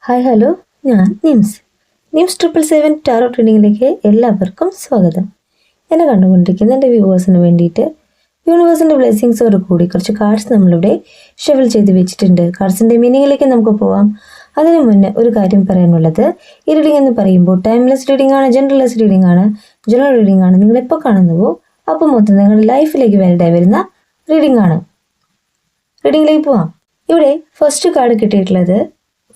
Hi hello, ഞാൻ nymphs 777 taro ട്രെയിനിങ്ങിലേക്ക് എല്ലാവർക്കും സ്വാഗതം. എന്നെ കണ്ടുകൊണ്ടിരിക്കുന്ന എൻ്റെ വ്യൂവേഴ്സിന് വേണ്ടിയിട്ട് യൂണിവേഴ്സിൻ്റെ ബ്ലെസ്സിങ്സോട് കൂടി കുറച്ച് കാർഡ്സ് നമ്മളിവിടെ ഷെഫിൽ ചെയ്ത് വെച്ചിട്ടുണ്ട്. കാർഡ്സിൻ്റെ മീനിങ്ങിലേക്ക് നമുക്ക് പോവാം. അതിനു മുന്നേ ഒരു കാര്യം പറയാനുള്ളത്, ഈ റീഡിംഗ് എന്ന് പറയുമ്പോൾ ടൈംലെസ് റീഡിംഗ് ആണ്, ജനറൽലെസ് റീഡിംഗ് ആണ്, ജനറൽ റീഡിംഗ് ആണ്. നിങ്ങളെപ്പോൾ കാണുന്നുവോ അപ്പോൾ മൊത്തം നിങ്ങളുടെ ലൈഫിലേക്ക് വാലിഡായി വരുന്ന റീഡിംഗ് ആണ്. റീഡിങ്ങിലേക്ക് പോവാം. ഇവിടെ ഫസ്റ്റ് കാർഡ് കിട്ടിയിട്ടുള്ളത്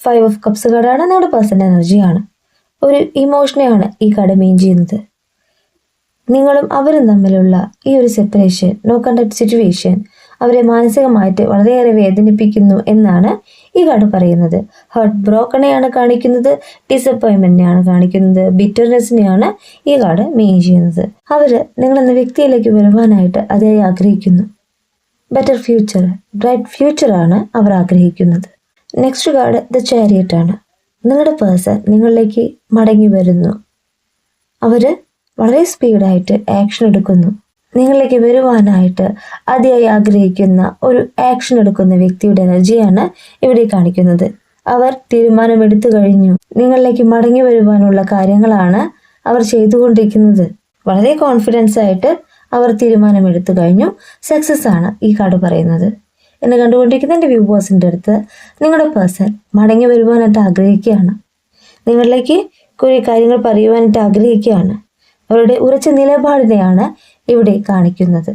5 ഓഫ് കപ്സ് കാർഡാണ്. നിങ്ങളുടെ പേഴ്സണൽ എനർജിയാണ്. ഒരു ഇമോഷനെയാണ് ഈ കാർഡ് മെയിൻ ചെയ്യുന്നത്. നിങ്ങളും അവരും തമ്മിലുള്ള ഈ ഒരു സെപ്പറേഷൻ, നോ കോണ്ടാക്ട് സിറ്റുവേഷൻ അവരെ മാനസികമായിട്ട് വളരെയേറെ വേദനിപ്പിക്കുന്നു എന്നാണ് ഈ കാർഡ് പറയുന്നത്. ഹേർട്ട് ബ്രോക്കണെയാണ് കാണിക്കുന്നത്, ഡിസപ്പോയിൻമെന്റിനെയാണ് കാണിക്കുന്നത്, ബിറ്റർനെസ്സിനെയാണ് ഈ കാർഡ് മെയിൻ ചെയ്യുന്നത്. അവര് നിങ്ങളെന്ന വ്യക്തിയിലേക്ക് വരുവാനായിട്ട് അതേ ആഗ്രഹിക്കുന്നു. ബെറ്റർ ഫ്യൂച്ചർ, ബ്രൈറ്റ് ഫ്യൂച്ചറാണ് അവർ ആഗ്രഹിക്കുന്നത്. നെക്സ്റ്റ് കാർഡ് ദ ചാരിയറ്റ് ആണ്. നിങ്ങളുടെ പേഴ്സൺ നിങ്ങളിലേക്ക് മടങ്ങി വരുന്നു. അവര് വളരെ സ്പീഡായിട്ട് ആക്ഷൻ എടുക്കുന്നു. നിങ്ങളിലേക്ക് വരുവാനായിട്ട് അതിയായി ആഗ്രഹിക്കുന്ന ഒരു ആക്ഷൻ എടുക്കുന്ന വ്യക്തിയുടെ എനർജിയാണ് ഇവിടെ കാണിക്കുന്നത്. അവർ തീരുമാനമെടുത്തു കഴിഞ്ഞു. നിങ്ങളിലേക്ക് മടങ്ങി വരുവാനുള്ള കാര്യങ്ങളാണ് അവർ ചെയ്തുകൊണ്ടിരിക്കുന്നത്. വളരെ കോൺഫിഡൻസ് ആയിട്ട് അവർ തീരുമാനമെടുത്തു കഴിഞ്ഞു. സക്സസ് ആണ് ഈ കാർഡ് പറയുന്നത്. എന്നെ കണ്ടുകൊണ്ടിരിക്കുന്ന എൻ്റെ വ്യൂവേഴ്സിൻ്റെ അടുത്ത് നിങ്ങളുടെ പേഴ്സൺ മടങ്ങി വരുവാനായിട്ട് ആഗ്രഹിക്കുകയാണ്. നിങ്ങളിലേക്ക് കുറേ കാര്യങ്ങൾ പറയുവാനായിട്ട് ആഗ്രഹിക്കുകയാണ്. അവരുടെ ഉറച്ച നിലപാടിനെയാണ് ഇവിടെ കാണിക്കുന്നത്.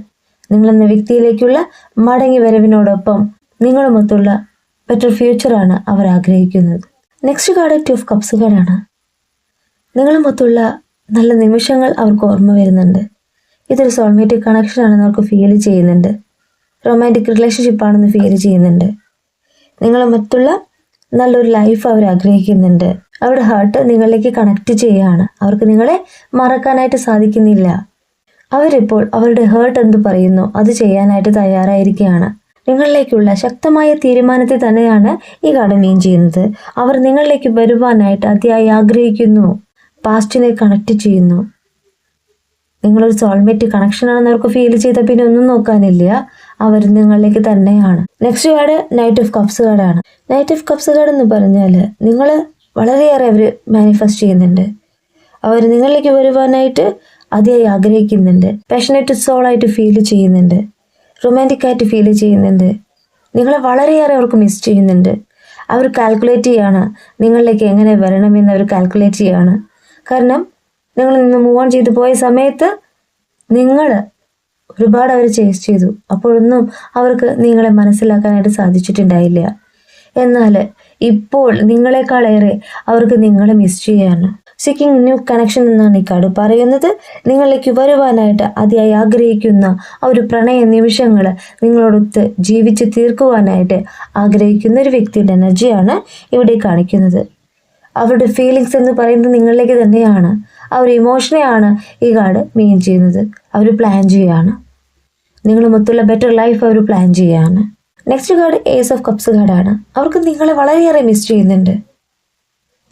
നിങ്ങളെന്ന വ്യക്തിയിലേക്കുള്ള മടങ്ങി വരവിനോടൊപ്പം നിങ്ങളുമൊത്തുള്ള ബെറ്റർ ഫ്യൂച്ചറാണ് അവർ ആഗ്രഹിക്കുന്നത്. നെക്സ്റ്റ് കാർഡ് 2 ഓഫ് കപ്സ് കാർഡാണ്. നിങ്ങളുമൊത്തുള്ള നല്ല നിമിഷങ്ങൾ അവർക്ക് ഓർമ്മ വരുന്നുണ്ട്. ഇതൊരു സോൾമേറ്റ് കണക്ഷൻ ആണെന്ന് അവർക്ക് ഫീൽ ചെയ്യുന്നുണ്ട്. റൊമാൻറ്റിക് റിലേഷൻഷിപ്പാണെന്ന് ഫീൽ ചെയ്യുന്നുണ്ട്. നിങ്ങളുമൊത്തുള്ള നല്ലൊരു ലൈഫ് അവർ ആഗ്രഹിക്കുന്നുണ്ട്. അവരുടെ ഹാർട്ട് നിങ്ങളിലേക്ക് കണക്ട് ചെയ്യുകയാണ്. അവർക്ക് നിങ്ങളെ മറക്കാനായിട്ട് സാധിക്കുന്നില്ല. അവരിപ്പോൾ അവരുടെ ഹേർട്ട് എന്ത് പറയുന്നു അത് ചെയ്യാനായിട്ട് തയ്യാറായിരിക്കുകയാണ്. നിങ്ങളിലേക്കുള്ള ശക്തമായ തീരുമാനത്തെ തന്നെയാണ് ഈ കാർഡ് മീൻ ചെയ്യുന്നത്. അവർ നിങ്ങളിലേക്ക് വരുവാനായിട്ട് അതിയായി ആഗ്രഹിക്കുന്നു. പാസ്റ്റിനെ കണക്ട് ചെയ്യുന്നു. നിങ്ങളൊരു സോൾമേറ്റ് കണക്ഷൻ ആണെന്ന് അവർക്ക് ഫീൽ ചെയ്ത പിന്നെ ഒന്നും നോക്കാനില്ല, അവർ നിങ്ങളിലേക്ക് തന്നെയാണ്. Next card knight of cups കാർഡാണ്. നൈറ്റ് ഓഫ് കപ്സ് കാർഡ് എന്ന് പറഞ്ഞാൽ നിങ്ങൾ വളരെയേറെ അവർ മാനിഫെസ്റ്റ് ചെയ്യുന്നുണ്ട്. അവർ നിങ്ങളിലേക്ക് വരുവാനായിട്ട് അതിയായി ആഗ്രഹിക്കുന്നുണ്ട്. പാഷനേറ്റ് സോളായിട്ട് ഫീൽ ചെയ്യുന്നുണ്ട്. റൊമാൻറ്റിക് ആയിട്ട് ഫീൽ ചെയ്യുന്നുണ്ട്. നിങ്ങളെ വളരെയേറെ അവർക്ക് മിസ് ചെയ്യുന്നുണ്ട്. അവർ കാൽക്കുലേറ്റ് ചെയ്യാണ് നിങ്ങളിലേക്ക് എങ്ങനെ വരണമെന്ന് അവർ കാൽക്കുലേറ്റ് ചെയ്യാണ്. കാരണം നിങ്ങൾ നിന്ന് മൂവ് ഓൺ ചെയ്തു പോയ സമയത്ത് നിങ്ങൾ ഒരുപാട് അവർ ചേസ് ചെയ്തു. അപ്പോഴൊന്നും അവർക്ക് നിങ്ങളെ മനസ്സിലാക്കാനായിട്ട് സാധിച്ചിട്ടുണ്ടായില്ല. എന്നാൽ ഇപ്പോൾ നിങ്ങളെക്കാളേറെ അവർക്ക് നിങ്ങളെ മിസ് ചെയ്യാണ്. സീക്കിംഗ് ന്യൂ കണക്ഷൻ എന്നാണ് ഈ കാർഡ് പറയുന്നത്. നിങ്ങളിലേക്ക് വരുവാനായിട്ട് അതിയായി ആഗ്രഹിക്കുന്ന ആ ഒരു പ്രണയ നിമിഷങ്ങൾ നിങ്ങളോടൊത്ത് ജീവിച്ച് തീർക്കുവാനായിട്ട് ആഗ്രഹിക്കുന്ന ഒരു വ്യക്തിയുടെ എനർജിയാണ് ഇവിടെ കാണിക്കുന്നത്. അവരുടെ ഫീലിങ്സ് എന്ന് പറയുന്നത് നിങ്ങളിലേക്ക് തന്നെയാണ്. ആ ഒരു ഇമോഷനെയാണ് ഈ കാർഡ് മീൻ ചെയ്യുന്നത്. അവർ പ്ലാൻ ചെയ്യുകയാണ്. നിങ്ങളുമൊത്തുള്ള ബെറ്റർ ലൈഫ് അവർ പ്ലാൻ ചെയ്യുകയാണ്. Next card ace of cups കാർഡാണ്. അവർക്ക് നിങ്ങളെ വളരെയേറെ മിസ് ചെയ്യുന്നുണ്ട്.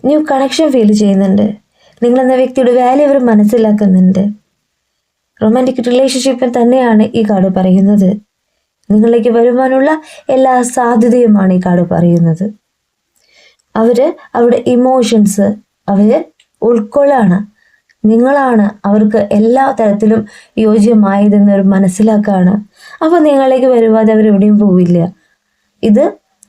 ന്യൂ കണക്ഷൻ ഫീൽ ചെയ്യുന്നുണ്ട്. നിങ്ങളെന്ന വ്യക്തിയുടെ വാല്യൂ അവർ മനസ്സിലാക്കുന്നുണ്ട്. റൊമാൻറ്റിക് റിലേഷൻഷിപ്പിൽ തന്നെയാണ് ഈ കാർഡ് പറയുന്നത്. നിങ്ങളിലേക്ക് വരുവാനുള്ള എല്ലാ സാധ്യതയുമാണ് ഈ കാർഡ് പറയുന്നത്. അവരുടെ ഇമോഷൻസ് ഉൾക്കൊള്ളാണ്. നിങ്ങളാണ് അവർക്ക് എല്ലാ തരത്തിലും യോജ്യമായതെന്നവർ മനസ്സിലാക്കുകയാണ്. അപ്പോൾ നിങ്ങളിലേക്ക് വരുവാതെ അവരെവിടെയും പോവില്ല. ഇത്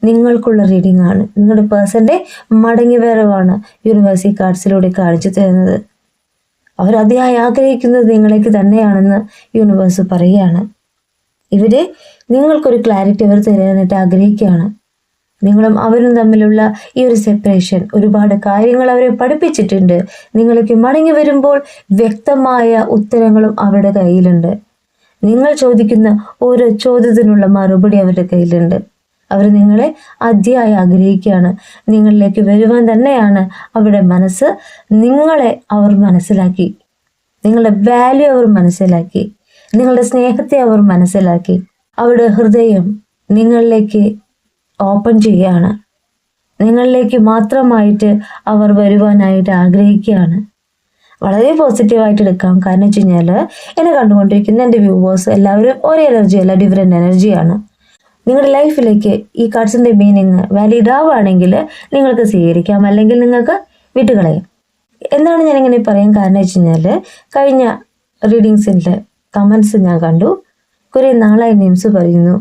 നിങ്ങൾക്കുള്ള റീഡിംഗ് ആണ്. നിങ്ങളുടെ പേഴ്സൻ്റെ മടങ്ങി വരവാണ് യൂണിവേഴ്സൽ കാർഡ്സിലൂടെ കാണിച്ചു തരുന്നത്. അവർ അതിയായി ആഗ്രഹിക്കുന്നത് നിങ്ങളേക്ക് തന്നെയാണെന്ന് യൂണിവേഴ്സ് പറയുകയാണ്. ഇവരെ നിങ്ങൾക്കൊരു ക്ലാരിറ്റി അവർ തരാനായിട്ട് ആഗ്രഹിക്കുകയാണ്. നിങ്ങളും അവരും തമ്മിലുള്ള ഈ ഒരു സെപ്പറേഷൻ ഒരുപാട് കാര്യങ്ങൾ അവരെ പഠിപ്പിച്ചിട്ടുണ്ട്. നിങ്ങൾക്ക് മടങ്ങി വരുമ്പോൾ വ്യക്തമായ ഉത്തരങ്ങളും അവരുടെ കയ്യിലുണ്ട്. നിങ്ങൾ ചോദിക്കുന്ന ഓരോ ചോദ്യത്തിനുള്ള മറുപടി അവരുടെ കയ്യിലുണ്ട്. അവർ നിങ്ങളെ അതിയായി ആഗ്രഹിക്കുകയാണ്. നിങ്ങളിലേക്ക് വരുവാൻ തന്നെയാണ് അവരുടെ മനസ്സ്. നിങ്ങളെ അവർ മനസ്സിലാക്കി. നിങ്ങളുടെ വാല്യൂ അവർ മനസ്സിലാക്കി. നിങ്ങളുടെ സ്നേഹത്തെ അവർ മനസ്സിലാക്കി. അവരുടെ ഹൃദയം നിങ്ങളിലേക്ക് ഓപ്പൺ ചെയ്യുകയാണ്. നിങ്ങളിലേക്ക് മാത്രമായിട്ട് അവർ വരുവാനായിട്ട് ആഗ്രഹിക്കുകയാണ്. വളരെ പോസിറ്റീവായിട്ട് എടുക്കാം. കാരണം വെച്ച് കഴിഞ്ഞാൽ എന്നെ കണ്ടുകൊണ്ടിരിക്കുന്ന എൻ്റെ വ്യൂവേഴ്സ് എല്ലാവരും ഒരേ എനർജി അല്ല, ഡിഫറെൻ്റ് എനർജിയാണ്. നിങ്ങളുടെ ലൈഫിലേക്ക് ഈ കാർഡ്സിൻ്റെ മീനിങ് വാലിഡ് ആവുകയാണെങ്കിൽ നിങ്ങൾക്ക് സ്വീകരിക്കാം, അല്ലെങ്കിൽ നിങ്ങൾക്ക് വിട്ടുകളയാം. എന്താണ് ഞാനിങ്ങനെ പറയാൻ കാരണം വെച്ച് കഴിഞ്ഞാൽ, കഴിഞ്ഞ റീഡിങ്സിൻ്റെ കമൻസ് ഞാൻ കണ്ടു. കുറേ നാളായി നെയിംസ് പറയുന്നു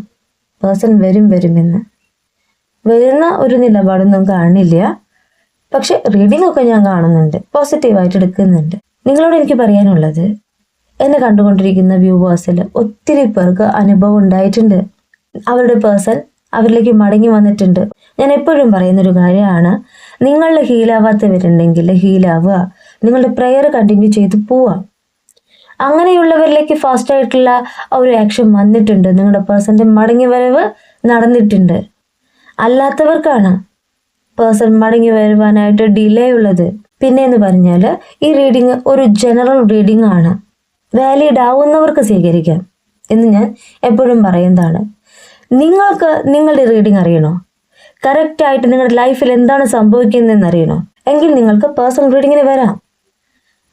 പേഴ്സൺ വരുമെന്ന്. വരുന്ന ഒരു നിലപാടൊന്നും കാണില്ല. പക്ഷെ റീഡിംഗ് ഒക്കെ ഞാൻ കാണുന്നുണ്ട്, പോസിറ്റീവായിട്ട് എടുക്കുന്നുണ്ട്. നിങ്ങളോട് എനിക്ക് പറയാനുള്ളത്, എന്നെ കണ്ടുകൊണ്ടിരിക്കുന്ന വ്യൂവേഴ്സിൽ ഒത്തിരി പേർക്ക് അനുഭവം ഉണ്ടായിട്ടുണ്ട്. അവരുടെ പേഴ്സൺ അവരിലേക്ക് മടങ്ങി വന്നിട്ടുണ്ട്. ഞാൻ എപ്പോഴും പറയുന്നൊരു കാര്യമാണ്, നിങ്ങളുടെ ഹീലാവാത്തവരുണ്ടെങ്കിൽ ഹീലാവുക, നിങ്ങളുടെ പ്രെയർ കണ്ടിന്യൂ ചെയ്ത് പോവുക. അങ്ങനെയുള്ളവരിലേക്ക് ഫാസ്റ്റായിട്ടുള്ള ഒരു ആക്ഷൻ വന്നിട്ടുണ്ട്, നിങ്ങളുടെ പേഴ്സൻ്റെ മടങ്ങി വരവ് നടന്നിട്ടുണ്ട്. അല്ലാത്തവർക്കാണ് പേഴ്സൺ മടങ്ങി വരുവാനായിട്ട് ഡിലേ ഉള്ളത്. പിന്നെ എന്ന് പറഞ്ഞാൽ ഈ റീഡിങ് ഒരു ജനറൽ റീഡിംഗ് ആണ്, വാലിഡ് ആവുന്നവർക്ക് സ്വീകരിക്കാം എന്ന് ഞാൻ എപ്പോഴും പറയുന്നതാണ്. നിങ്ങൾക്ക് നിങ്ങളുടെ റീഡിംഗ് അറിയണോ, കറക്റ്റായിട്ട് നിങ്ങളുടെ ലൈഫിൽ എന്താണ് സംഭവിക്കുന്നതെന്ന് അറിയണോ, എങ്കിൽ നിങ്ങൾക്ക് പേഴ്സണൽ റീഡിങ്ങിന് വരാം.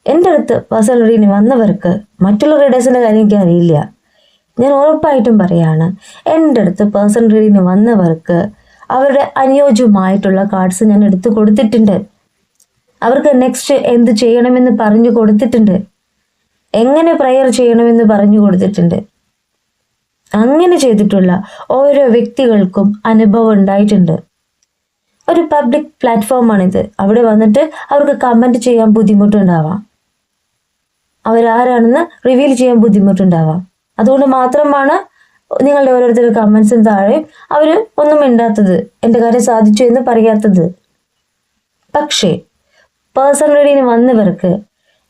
എൻ്റെ അടുത്ത് പേഴ്സണൽ റീഡിങ്ങിന് വന്നവർക്ക് മറ്റുള്ള റീഡേഴ്സിൻ്റെ കാര്യം എനിക്ക് അറിയില്ല. ഞാൻ ഉറപ്പായിട്ടും പറയാണ്, എൻ്റെ അടുത്ത് പേഴ്സണൽ റീഡിങ്ങിന് വന്നവർക്ക് അവരുടെ അനുയോജ്യമായിട്ടുള്ള കാർഡ്സ് ഞാൻ എടുത്തു കൊടുത്തിട്ടുണ്ട്. അവർക്ക് നെക്സ്റ്റ് എന്ത് ചെയ്യണമെന്ന് പറഞ്ഞു കൊടുത്തിട്ടുണ്ട്, എങ്ങനെ പ്രയർ ചെയ്യണമെന്ന് പറഞ്ഞു കൊടുത്തിട്ടുണ്ട്. അങ്ങനെ ചെയ്തിട്ടുള്ള ഓരോ വ്യക്തികൾക്കും അനുഭവം ഉണ്ടായിട്ടുണ്ട്. ഒരു പബ്ലിക് പ്ലാറ്റ്ഫോമാണിത്. അവിടെ വന്നിട്ട് അവർക്ക് കമൻറ്റ് ചെയ്യാൻ ബുദ്ധിമുട്ടുണ്ടാവാം, അവരാരാണെന്ന് റിവീൽ ചെയ്യാൻ ബുദ്ധിമുട്ടുണ്ടാവാം. അതുകൊണ്ട് മാത്രമാണ് നിങ്ങളുടെ ഓരോരുത്തരുടെ കമൻസിന് താഴെ അവർ ഒന്നും മിണ്ടാത്തത്, എൻ്റെ കാര്യം സാധിച്ചു എന്ന് പറയാത്തത്. പക്ഷേ പേഴ്സണൽ റീഡിങ്ങിന് വന്നവർക്ക്,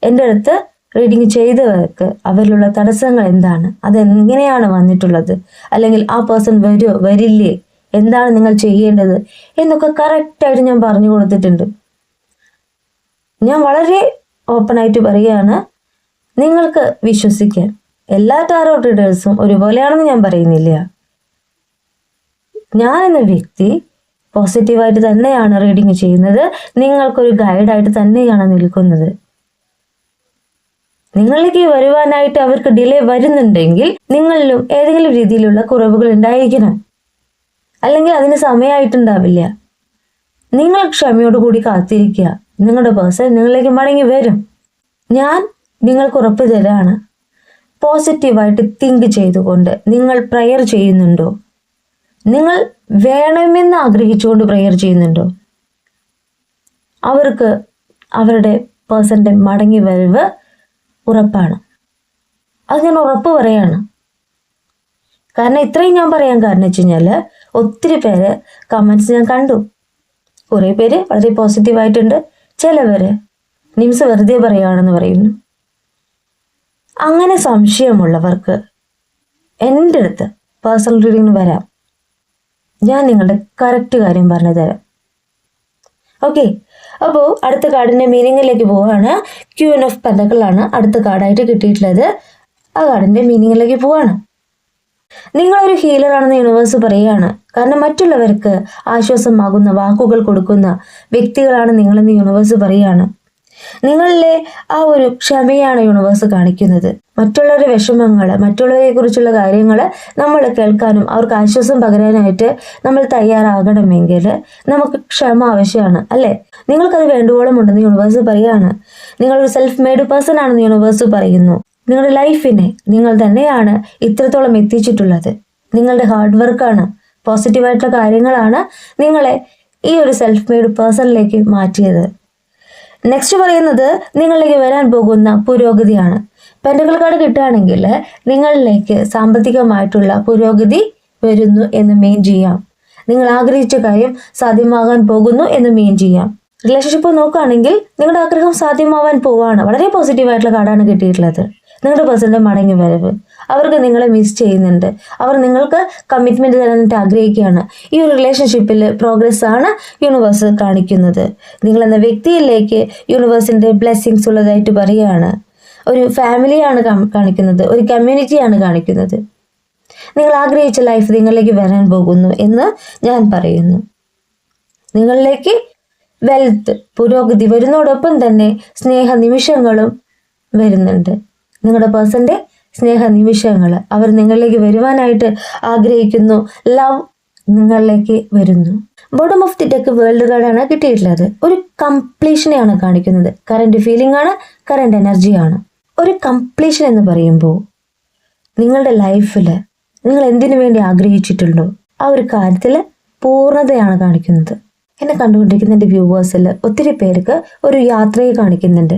എൻ്റെ അടുത്ത് റീഡിങ് ചെയ്തവർക്ക് അവരിലുള്ള തടസ്സങ്ങൾ എന്താണ്, അതെങ്ങനെയാണ് വന്നിട്ടുള്ളത്, അല്ലെങ്കിൽ ആ പേഴ്സൺ വരുമോ വരില്ലേ, എന്താണ് നിങ്ങൾ ചെയ്യേണ്ടത് എന്നൊക്കെ കറക്റ്റായിട്ട് ഞാൻ പറഞ്ഞു കൊടുത്തിട്ടുണ്ട്. ഞാൻ വളരെ ഓപ്പണായിട്ട് പറയുകയാണ്, നിങ്ങൾക്ക് വിശ്വസിക്കാൻ. എല്ലാ ടാരോ റീഡേഴ്സും ഒരുപോലെയാണെന്ന് ഞാൻ പറയുന്നില്ല. ഞാൻ എന്ന വ്യക്തി പോസിറ്റീവായിട്ട് തന്നെയാണ് റീഡിങ് ചെയ്യുന്നത്, നിങ്ങൾക്കൊരു ഗൈഡായിട്ട് തന്നെയാണ് നിൽക്കുന്നത്. നിങ്ങളിലേക്ക് വരുവാനായിട്ട് അവർക്ക് ഡിലേ വരുന്നുണ്ടെങ്കിൽ നിങ്ങളിലും ഏതെങ്കിലും രീതിയിലുള്ള കുറവുകൾ ഉണ്ടായിരിക്കണം, അല്ലെങ്കിൽ അതിന് സമയമായിട്ടുണ്ടാവില്ല. നിങ്ങൾ ക്ഷമയോടുകൂടി കാത്തിരിക്കുക, നിങ്ങളുടെ പേഴ്സൺ നിങ്ങളിലേക്ക് മടങ്ങി വരും. ഞാൻ നിങ്ങൾക്ക് ഉറപ്പ് തരാണ്, പോസിറ്റീവായിട്ട് തിങ്ക് ചെയ്തുകൊണ്ട് നിങ്ങൾ പ്രയർ ചെയ്യുന്നുണ്ടോ, നിങ്ങൾ വേണമെന്ന് ആഗ്രഹിച്ചുകൊണ്ട് പ്രയർ ചെയ്യുന്നുണ്ടോ, അവർക്ക് അവരുടെ പേഴ്സൻ്റെ മടങ്ങി വരവ് ഉറപ്പാണ്. അത് ഞാൻ ഉറപ്പ് പറയാണ്. കാരണം ഇത്രയും ഞാൻ പറയാൻ കാരണം വെച്ച് കഴിഞ്ഞാൽ, ഒത്തിരി പേര് കമൻറ്റ്സ് ഞാൻ കണ്ടു. കുറേ പേര് വളരെ പോസിറ്റീവായിട്ടുണ്ട്, ചിലവർ നിംസ് വെറുതെ പറയുകയാണെന്ന് പറയുന്നു. അങ്ങനെ സംശയമുള്ളവർക്ക് എൻ്റെ അടുത്ത് പേഴ്സണൽ റീഡിങ്ങിന് വരാം, ഞാൻ നിങ്ങളുടെ കറക്റ്റ് കാര്യം പറഞ്ഞു തരാം. ഓക്കെ, അപ്പോൾ അടുത്ത കാർഡിൻ്റെ മീനിങ്ങിലേക്ക് പോവുകയാണ്. ക്യൂൻ ഓഫ് പെൻഡക്കിളാണ് അടുത്ത കാർഡായിട്ട് കിട്ടിയിട്ടുള്ളത്. ആ കാർഡിൻ്റെ മീനിങ്ങിലേക്ക് പോവുകയാണ്. നിങ്ങളൊരു ഹീലറാണെന്ന് യൂണിവേഴ്സ് പറയുകയാണ്. കാരണം മറ്റുള്ളവർക്ക് ആശ്വാസമാകുന്ന വാക്കുകൾ കൊടുക്കുന്ന വ്യക്തികളാണ് നിങ്ങളെന്ന് യൂണിവേഴ്സ് പറയുകയാണ്. നിങ്ങളിലെ ആ ഒരു ക്ഷമയാണ് യൂണിവേഴ്സ് കാണിക്കുന്നത്. മറ്റുള്ളവരുടെ വിഷമങ്ങൾ, മറ്റുള്ളവരെ കുറിച്ചുള്ള കാര്യങ്ങൾ നമ്മൾ കേൾക്കാനും അവർക്ക് ആശ്വാസം പകരാനായിട്ട് നമ്മൾ തയ്യാറാകണമെങ്കിൽ നമുക്ക് ക്ഷമ ആവശ്യമാണ്, അല്ലേ? നിങ്ങൾക്കത് വേണ്ടുവോളം ഉണ്ടെന്ന് യൂണിവേഴ്സ് പറയുകയാണ്. നിങ്ങളൊരു സെൽഫ് മെയ്ഡ് പേഴ്സൺ ആണെന്ന് യൂണിവേഴ്സ് പറയുന്നു. നിങ്ങളുടെ ലൈഫിനെ നിങ്ങൾ തന്നെയാണ് ഇത്രത്തോളം എത്തിച്ചിട്ടുള്ളത്. നിങ്ങളുടെ ഹാർഡ് വർക്കാണ്, പോസിറ്റീവായിട്ടുള്ള കാര്യങ്ങളാണ് നിങ്ങളെ ഈ ഒരു സെൽഫ് മെയ്ഡ് പേഴ്സണിലേക്ക് മാറ്റിയത്. നെക്സ്റ്റ് പറയുന്നത് നിങ്ങളിലേക്ക് വരാൻ പോകുന്ന പുരോഗതിയാണ്. പെൻഡക്കിൾ കാർഡ് കിട്ടുകയാണെങ്കിൽ നിങ്ങളിലേക്ക് സാമ്പത്തികമായിട്ടുള്ള പുരോഗതി വരുന്നു എന്ന് മീൻ ചെയ്യാം. നിങ്ങൾ ആഗ്രഹിച്ച കാര്യം സാധ്യമാകാൻ പോകുന്നു എന്ന് മീൻ ചെയ്യാം. റിലേഷൻഷിപ്പ് നോക്കുകയാണെങ്കിൽ നിങ്ങളുടെ ആഗ്രഹം സാധ്യമാവാൻ പോവാണ്. വളരെ പോസിറ്റീവായിട്ടുള്ള കാർഡാണ് കിട്ടിയിട്ടുള്ളത്. നിങ്ങളുടെ പേഴ്സൻ്റെ മടങ്ങി വരവ്, അവർക്ക് നിങ്ങളെ മിസ് ചെയ്യുന്നുണ്ട്, അവർ നിങ്ങൾക്ക് കമ്മിറ്റ്മെൻറ്റ് തരാനായിട്ട് ആഗ്രഹിക്കുകയാണ്. ഈ ഒരു റിലേഷൻഷിപ്പിൽ പ്രോഗ്രസ് ആണ് യൂണിവേഴ്സ് കാണിക്കുന്നത്. നിങ്ങളെന്ന വ്യക്തിയിലേക്ക് യൂണിവേഴ്സിൻ്റെ ബ്ലെസ്സിങ്സ് ഉള്ളതായിട്ട് പറയുകയാണ്. ഒരു ഫാമിലിയാണ് കാണിക്കുന്നത്, ഒരു കമ്മ്യൂണിറ്റിയാണ് കാണിക്കുന്നത്. നിങ്ങൾ ആഗ്രഹിച്ച ലൈഫ് നിങ്ങളിലേക്ക് വരാൻ പോകുന്നു എന്ന് ഞാൻ പറയുന്നു. നിങ്ങളിലേക്ക് വെൽത്ത്, പുരോഗതി വരുന്നതോടൊപ്പം തന്നെ സ്നേഹ നിമിഷങ്ങളും വരുന്നുണ്ട്. നിങ്ങളുടെ പേഴ്സൻ്റെ സ്നേഹ നിമിഷങ്ങൾ അവർ നിങ്ങളിലേക്ക് വരുവാനായിട്ട് ആഗ്രഹിക്കുന്നു. ലവ് നിങ്ങളിലേക്ക് വരുന്നു. Bottom of the deck world കാർഡാണ് കിട്ടിയിട്ടുള്ളത്. ഒരു കംപ്ലീഷനെയാണ് കാണിക്കുന്നത്. കറന്റ് ഫീലിംഗ് ആണ്, കറന്റ് എനർജിയാണ്. ഒരു കംപ്ലീഷൻ എന്ന് പറയുമ്പോൾ നിങ്ങളുടെ ലൈഫിൽ നിങ്ങൾ എന്തിനു വേണ്ടി ആഗ്രഹിച്ചിട്ടുണ്ടോ ആ ഒരു കാര്യത്തിൽ പൂർണ്ണതയാണ് കാണിക്കുന്നത്. എന്നെ കണ്ടുകൊണ്ടിരിക്കുന്ന എൻ്റെ വ്യൂവേഴ്സിൽ ഒത്തിരി പേർക്ക് ഒരു യാത്രയെ കാണിക്കുന്നുണ്ട്.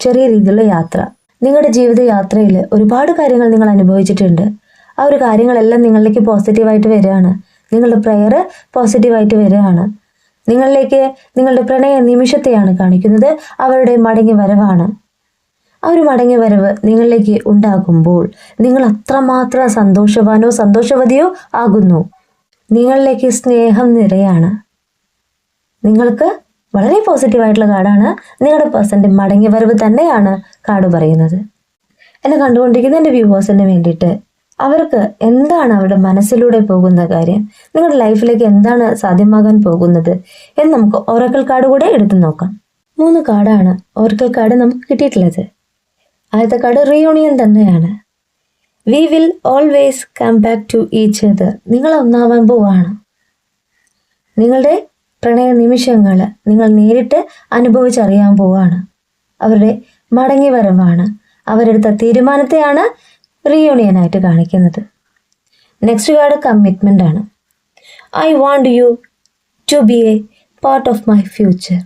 ചെറിയ രീതിയിലുള്ള യാത്ര. നിങ്ങളുടെ ജീവിത യാത്രയിൽ ഒരുപാട് കാര്യങ്ങൾ നിങ്ങൾ അനുഭവിച്ചിട്ടുണ്ട്. ആ ഒരു കാര്യങ്ങളെല്ലാം നിങ്ങളിലേക്ക് പോസിറ്റീവായിട്ട് വരികയാണ്. നിങ്ങളുടെ പ്രയർ പോസിറ്റീവായിട്ട് വരികയാണ്. നിങ്ങളിലേക്ക് നിങ്ങളുടെ പ്രണയ നിമിഷത്തെയാണ് കാണിക്കുന്നത്. അവരുടെ മടങ്ങി വരവാണ്. ആ ഒരു മടങ്ങി വരവ് നിങ്ങളിലേക്ക് ഉണ്ടാകുമ്പോൾ നിങ്ങൾ അത്രമാത്രം സന്തോഷവാനോ സന്തോഷവതിയോ ആകുന്നു. നിങ്ങളിലേക്ക് സ്നേഹം നിറയാണ്. നിങ്ങൾക്ക് വളരെ പോസിറ്റീവായിട്ടുള്ള കാർഡാണ്. നിങ്ങളുടെ പേഴ്സൻ്റെ മടങ്ങി വരവ് തന്നെയാണ് കാർഡ് പറയുന്നത്. എന്നെ കണ്ടുകൊണ്ടിരിക്കുന്ന എൻ്റെ വ്യൂവേഴ്സിന് വേണ്ടിയിട്ട് അവർക്ക് എന്താണ് അവരുടെ മനസ്സിലൂടെ പോകുന്ന കാര്യം, നിങ്ങളുടെ ലൈഫിലേക്ക് എന്താണ് സാധ്യമാകാൻ പോകുന്നത് എന്ന് നമുക്ക് ഓറക്കിൾ കാർഡ് കൂടെ എടുത്തു നോക്കാം. 3 കാർഡാണ് ഓറക്കിൾ കാർഡ് നമുക്ക് കിട്ടിയിട്ടുള്ളത്. ആദ്യത്തെ കാർഡ് റീയൂണിയൻ തന്നെയാണ്. We will always come back to each other. നിങ്ങൾ ഒന്നാവാൻ പോവാണ്. നിങ്ങളുടെ പ്രണയ നിമിഷങ്ങൾ നിങ്ങൾ നേരിട്ട് അനുഭവിച്ചറിയാൻ പോവാണ്. അവരുടെ മടങ്ങി വരവാണ്. അവരെടുത്ത തീരുമാനത്തെയാണ് റീയൂണിയനായിട്ട് കാണിക്കുന്നത്. നെക്സ്റ്റ് കാർഡ് കമ്മിറ്റ്മെൻ്റ് ആണ്. I want you to be a part of my future.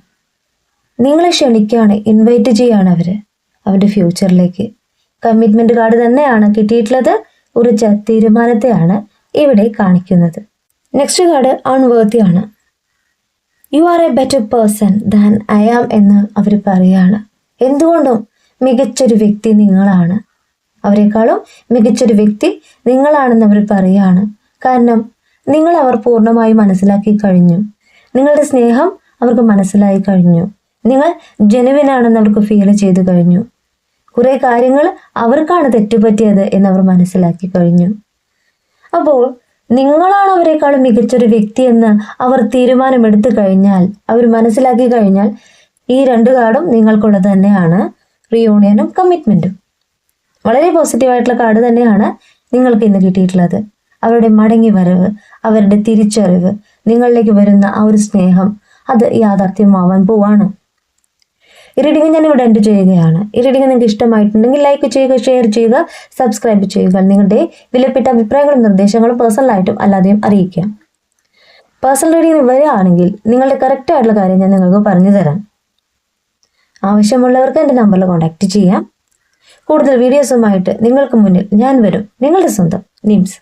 നിങ്ങളെ ക്ഷണിക്കുകയാണ്, ഇൻവൈറ്റ് ചെയ്യുകയാണ് അവരുടെ ഫ്യൂച്ചറിലേക്ക്. കമ്മിറ്റ്മെൻറ്റ് കാർഡ് തന്നെയാണ് കിട്ടിയിട്ടുള്ളത്. ഉറച്ച തീരുമാനത്തെയാണ് ഇവിടെ കാണിക്കുന്നത്. നെക്സ്റ്റ് കാർഡ് അൺവർത്തി ആണ്. You are a better person than I am എന്ന് അവർ പറയുകയാണ്. എന്തുകൊണ്ടും മികച്ചൊരു വ്യക്തി നിങ്ങളാണ്. അവരെക്കാളും മികച്ചൊരു വ്യക്തി നിങ്ങളാണെന്ന് അവർ പറയുകയാണ്. കാരണം നിങ്ങൾ അവർ പൂർണ്ണമായി മനസ്സിലാക്കി കഴിഞ്ഞു. നിങ്ങളുടെ സ്നേഹം അവർക്ക് മനസ്സിലായി കഴിഞ്ഞു. നിങ്ങൾ ജെനുവിനാണെന്ന് അവർക്ക് ഫീൽ ചെയ്തു കഴിഞ്ഞു. കുറേ കാര്യങ്ങൾ അവർക്കാണ് തെറ്റുപറ്റിയത് എന്നവർ മനസ്സിലാക്കി കഴിഞ്ഞു. അപ്പോൾ നിങ്ങളാണ് അവരെക്കാളും മികച്ചൊരു വ്യക്തി എന്ന് അവർ തീരുമാനമെടുത്തു കഴിഞ്ഞാൽ, അവർ മനസ്സിലാക്കി കഴിഞ്ഞാൽ, ഈ 2 കാർഡും നിങ്ങൾക്കുള്ളത് തന്നെയാണ്. റീയൂണിയനും കമ്മിറ്റ്മെൻറ്റും വളരെ പോസിറ്റീവായിട്ടുള്ള കാർഡ് തന്നെയാണ് നിങ്ങൾക്ക് ഇന്ന് കിട്ടിയിട്ടുള്ളത്. അവരുടെ മടങ്ങി വരവ്, അവരുടെ തിരിച്ചറിവ്, നിങ്ങളിലേക്ക് വരുന്ന ആ ഒരു സ്നേഹം, അത് യാഥാർത്ഥ്യമാവാൻ പോവാണ്. ഈ റീഡിംഗ് ഞാൻ ഇവിടെ എൻഡ് ചെയ്യുകയാണ്. ഈ റീഡിംഗ് നിങ്ങൾക്ക് ഇഷ്ടമായിട്ടുണ്ടെങ്കിൽ ലൈക്ക് ചെയ്യുക, ഷെയർ ചെയ്യുക, സബ്സ്ക്രൈബ് ചെയ്യുക. നിങ്ങളുടെ വിലപ്പെട്ട അഭിപ്രായങ്ങളും നിർദ്ദേശങ്ങളും പേഴ്സണലായിട്ടും അല്ലാതെയും അറിയിക്കാം. പേഴ്സണൽ റീഡിംഗ് വരികയാണെങ്കിൽ നിങ്ങളുടെ കറക്റ്റായിട്ടുള്ള കാര്യം ഞാൻ നിങ്ങൾക്ക് പറഞ്ഞു തരാം. ആവശ്യമുള്ളവർക്ക് എൻ്റെ നമ്പറിൽ കോൺടാക്റ്റ് ചെയ്യാം. കൂടുതൽ വീഡിയോസുമായിട്ട് നിങ്ങൾക്ക് മുന്നിൽ ഞാൻ വരും. നിങ്ങളുടെ സ്വന്തം നിംസ്.